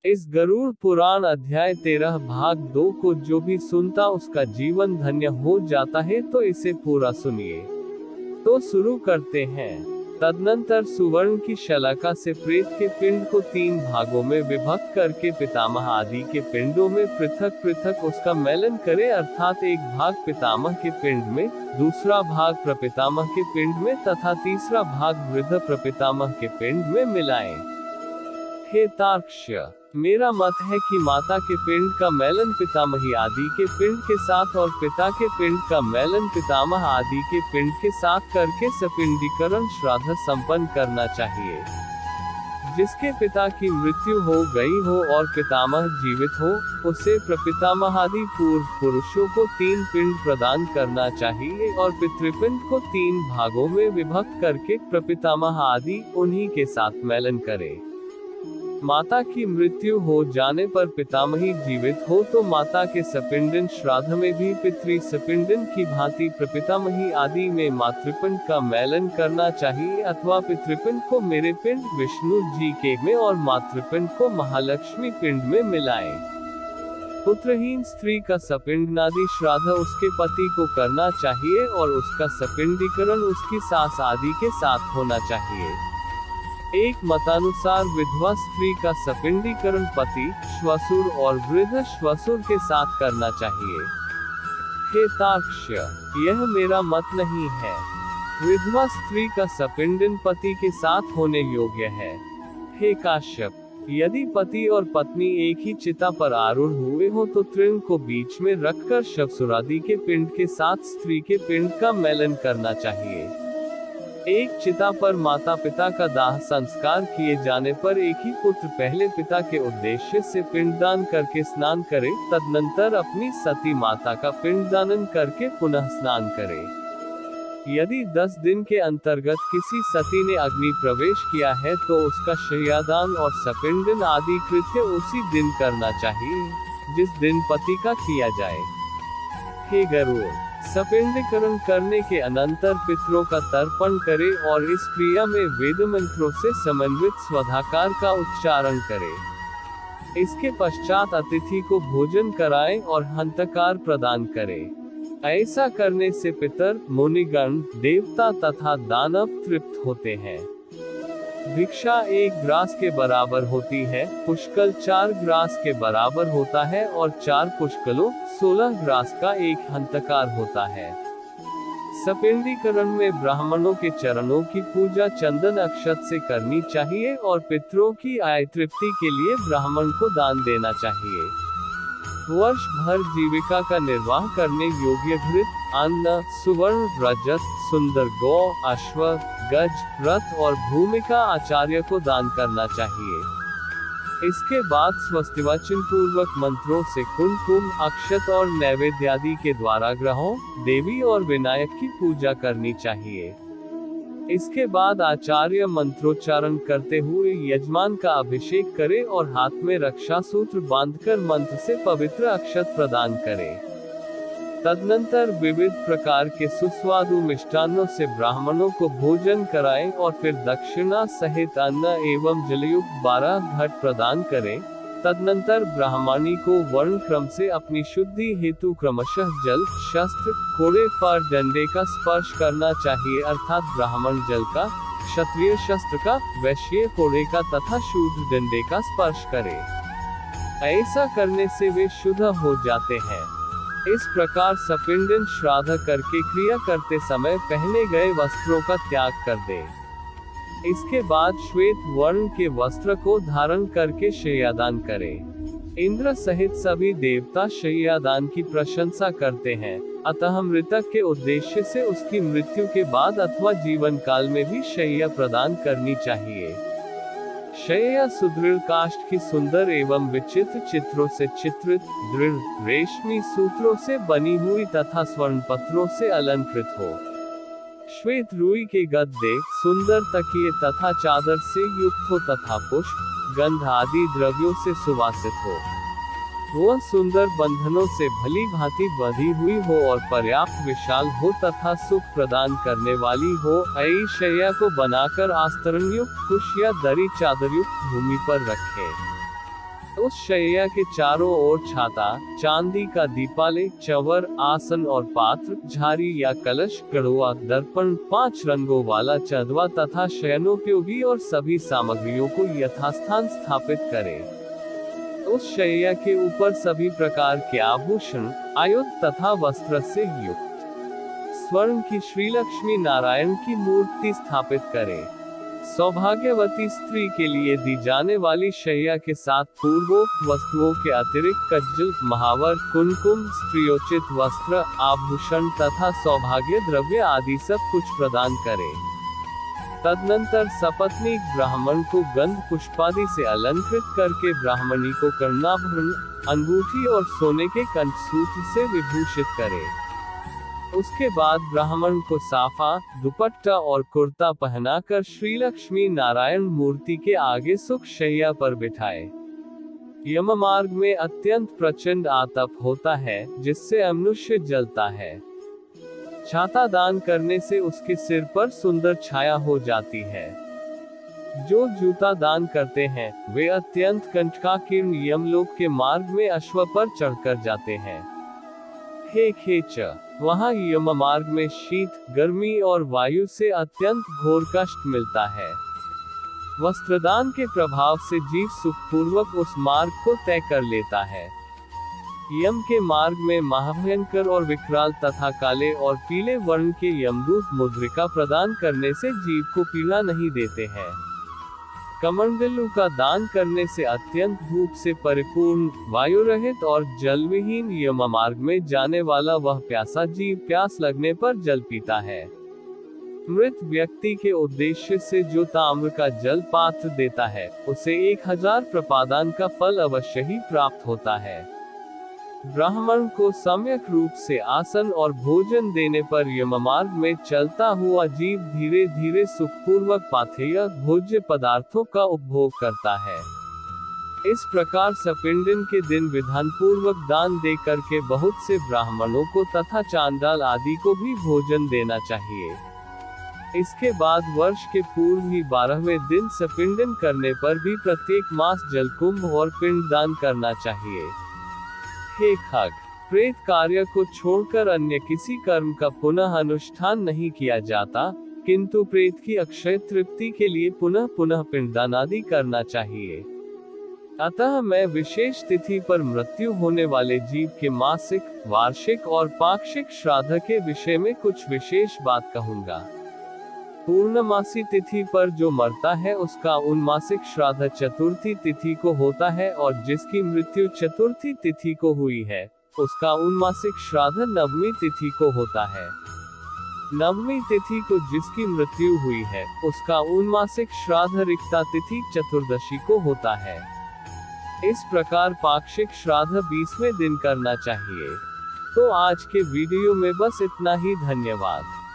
इस गरुड़ पुराण अध्याय 13 भाग 2 को जो भी सुनता उसका जीवन धन्य हो जाता है, तो इसे पूरा सुनिए। तो शुरू करते हैं। तदनंतर सुवर्ण की शलाका से प्रेत के पिंड को 3 भागों में विभक्त करके पितामह आदि के पिंडों में पृथक पृथक उसका मेलन करे, अर्थात एक भाग पितामह के पिंड में, दूसरा भाग प्रपितामह के पिंड में तथा तीसरा भाग वृद्ध प्रपितामह के पिंड में मिलाएं। हे तार्क्ष्य, मेरा मत है कि माता के पिंड का मेलन पितामही आदि के पिंड के साथ और पिता के पिंड का मेलन पितामह आदि के पिंड के साथ करके सपिंडीकरण श्राद्ध संपन्न करना चाहिए। जिसके पिता की मृत्यु हो गई हो और पितामह जीवित हो, उसे प्रपितामह आदि पूर्व पुरुषों को 3 पिंड प्रदान करना चाहिए और पितृपिंड को 3 भागों में विभक्त करके प्रपितामह आदि उन्हीं के साथ मेलन करे। माता की मृत्यु हो जाने पर पितामही जीवित हो तो माता के सपिंडन श्राद्ध में भी पितृ सपिंडन की भांति प्रपितामही आदि में मातृपिंड का मेलन करना चाहिए, अथवा पितृपिंड को मेरे पिंड विष्णु जी के में और मातृपिंड को महालक्ष्मी पिंड में मिलाएं। पुत्रहीन स्त्री का सपिंडनादि श्राद्ध उसके पति को करना चाहिए और उसका सपिंडीकरण उसकी सास आदि के साथ होना चाहिए। एक मतानुसार विधवा स्त्री का सपिंडीकरण पति, श्वशुर और वृद्ध श्वशुर के साथ करना चाहिए। हे तार्क्ष्य, यह मेरा मत नहीं है। विधवा स्त्री का सपिंडन पति के साथ होने योग्य है। हे काश्यप, यदि पति और पत्नी एक ही चिता पर आरूढ़ हुए हो तो तृण को बीच में रखकर श्वशुरादि के पिंड के साथ स्त्री के पिंड का मेलन करना चाहिए। एक चिता पर माता पिता का दाह संस्कार किए जाने पर एक ही पुत्र पहले पिता के उद्देश्य से पिंडदान करके स्नान करे, तदनंतर अपनी सती माता का पिंडदान करके पुनः स्नान करे। यदि 10 दिन के अंतर्गत किसी सती ने अग्नि प्रवेश किया है तो उसका शय्यादान और सपिंडन आदि कृत्य उसी दिन करना चाहिए जिस दिन पति का किया जाए। हे गरुड़, सपिंडीकरण करने के अनंतर पितरों का तर्पण करे और इस क्रिया में वेद मंत्रों से समन्वित स्वधाकार का उच्चारण करे। इसके पश्चात अतिथि को भोजन कराएं और हंतकार प्रदान करे। ऐसा करने से पितर, मुनिगण, देवता तथा दानव तृप्त होते हैं। भिक्षा 1 ग्रास के बराबर होती है, पुष्कल 4 ग्रास के बराबर होता है और 4 पुष्कलों 16 ग्रास का एक हंतकार होता है। सपिंडीकरण में ब्राह्मणों के चरणों की पूजा चंदन अक्षत से करनी चाहिए और पितरों की आय तृप्ति के लिए ब्राह्मण को दान देना चाहिए। वर्ष भर जीविका का निर्वाह करने योग्य घृत, अन्न, सुवर्ण, रजत, सुंदर गौ, अश्व, गज, रथ और भूमिका आचार्य को दान करना चाहिए। इसके बाद स्वस्तिवाचन पूर्वक मंत्रों से कुमकुम, अक्षत और नैवेद्यादि के द्वारा ग्रहों, देवी और विनायक की पूजा करनी चाहिए। इसके बाद आचार्य मंत्रोच्चारण करते हुए यजमान का अभिषेक करे और हाथ में रक्षा सूत्र बांधकर मंत्र से पवित्र अक्षत प्रदान करे। तदनंतर विविध प्रकार के सुस्वादु मिष्टान्नों से ब्राह्मणों को भोजन कराएं और फिर दक्षिणा सहित अन्न एवं जलयुक्त 12 घट प्रदान करें। तदनंतर ब्राह्मणी को वर्ण क्रम से अपनी शुद्धि हेतु क्रमशः जल, शस्त्र, कोड़े पर डंडे का स्पर्श करना चाहिए, अर्थात ब्राह्मण जल का, क्षत्रिय शस्त्र का, वैश्य कोड़े का तथा शूद्र डंडे का स्पर्श करे। ऐसा करने से वे शुद्ध हो जाते हैं। इस प्रकार सपिंडन श्राद्ध करके क्रिया करते समय पहने गए वस्त्रों का त्याग कर दे। इसके बाद श्वेत वर्ण के वस्त्र को धारण करके शय्यादान करे। इंद्र सहित सभी देवता शय्यादान की प्रशंसा करते हैं, अतः मृतक के उद्देश्य से उसकी मृत्यु के बाद अथवा जीवन काल में भी शय्या प्रदान करनी चाहिए। शय्या सुदृढ़ काष्ठ की सुंदर एवं विचित्र चित्रों से चित्रित, दृढ़, रेशमी सूत्रों से बनी हुई तथा स्वर्ण पत्रों से अलंकृत हो। श्वेत रुई के गद्दे, सुंदर तकिए तथा चादर से युक्त हो तथा पुष्प, गंध आदि द्रव्यों से सुवासित हो। वह सुंदर बंधनों से भली भांति बंधी हुई हो और पर्याप्त विशाल हो तथा सुख प्रदान करने वाली हो। ऐसी शैया को बनाकर आस्तरण युक्त कुश या दरी चादर युक्त भूमि पर रखे। उस शैया के चारों ओर छाता, चांदी का दीपाले, चवर, आसन और पात्र, झारी या कलश, कड़ुआ, दर्पण, 5 रंगों वाला चंदवा तथा शयनोपयोगी और सभी सामग्रियों को यथास्थान स्थापित करें। उस शैया के ऊपर सभी प्रकार के आभूषण, आयुध तथा वस्त्र से युक्त स्वर्ण की श्री लक्ष्मी नारायण की मूर्ति स्थापित करें। सौभाग्यवती स्त्री के लिए दी जाने वाली शैया के साथ पूर्वोक्त वस्तुओं के अतिरिक्त कज्जल, महावर, कुमकुम, स्त्रियोचित वस्त्र, आभूषण तथा सौभाग्य द्रव्य आदि सब कुछ प्रदान करें। तदनंतर सपत्नीक ब्राह्मण को गंध पुष्पादि से अलंकृत करके ब्राह्मणी को कर्णाभरण, अंगूठी और सोने के कंठसूत्र से विभूषित करे। उसके बाद ब्राह्मण को साफा, दुपट्टा और कुर्ता पहनाकर श्री लक्ष्मी नारायण मूर्ति के आगे सुख शैया पर बिठाए। यम मार्ग में अत्यंत प्रचंड आतप होता है, जिससे मनुष्य जलता है। छाता दान करने से उसके सिर पर सुंदर छाया हो जाती है। जो जूता दान करते हैं, वे अत्यंत कंटकाकीर्ण यमलोक के मार्ग में अश्व पर चढ़कर जाते हैं। हे खेच, वहाँ यम मार्ग में शीत, गर्मी और वायु से अत्यंत घोर कष्ट मिलता है। वस्त्रदान के प्रभाव से जीव सुखपूर्वक उस मार्ग को तय कर लेता है। यम के मार्ग में महाभयंकर और विकराल तथा काले और पीले वर्ण के यमदूत मुद्रिका प्रदान करने से जीव को पीड़ा नहीं देते हैं। कमंडलू का दान करने से अत्यंत धूप से परिपूर्ण, वायु रहित और जल विहीन यम मार्ग में जाने वाला वह प्यासा जीव प्यास लगने पर जल पीता है। मृत व्यक्ति के उद्देश्य से जो ताम्र का जल पात्र देता है, उसे 1000 प्रपादान का फल अवश्य ही प्राप्त होता है। ब्राह्मण को सम्यक रूप से आसन और भोजन देने पर यम मार्ग में चलता हुआ जीव धीरे धीरे सुखपूर्वक पाथेय भोज्य पदार्थों का उपभोग करता है। इस प्रकार सपिंडन के दिन विधान पूर्वक दान दे करके बहुत से ब्राह्मणों को तथा चांडाल आदि को भी भोजन देना चाहिए। इसके बाद वर्ष के पूर्व ही 12वें दिन सपिंडन करने पर भी प्रत्येक मास जलकुंभ और पिंडदान करना चाहिए। हे खग, प्रेत कार्य को छोड़कर अन्य किसी कर्म का पुनः अनुष्ठान नहीं किया जाता, किंतु प्रेत की अक्षय तृप्ति के लिए पुनः पुनः पिंडदान आदि करना चाहिए। अतः मैं विशेष तिथि पर मृत्यु होने वाले जीव के मासिक, वार्षिक और पाक्षिक श्राद्ध के विषय में कुछ विशेष बात कहूँगा। पूर्णमासी तिथि पर जो मरता है उसका उनमासिक श्राद्ध चतुर्थी तिथि को होता है, और जिसकी मृत्यु चतुर्थी तिथि को हुई है, उसका उनमासिक श्राद्ध नवमी तिथि को होता है। नवमी तिथि को जिसकी मृत्यु हुई है, उसका उनमासिक श्राद्ध रिक्ता तिथि चतुर्दशी को होता है। इस प्रकार पाक्षिक श्राद्ध 20वें दिन करना चाहिए। तो आज के वीडियो में बस इतना ही। धन्यवाद।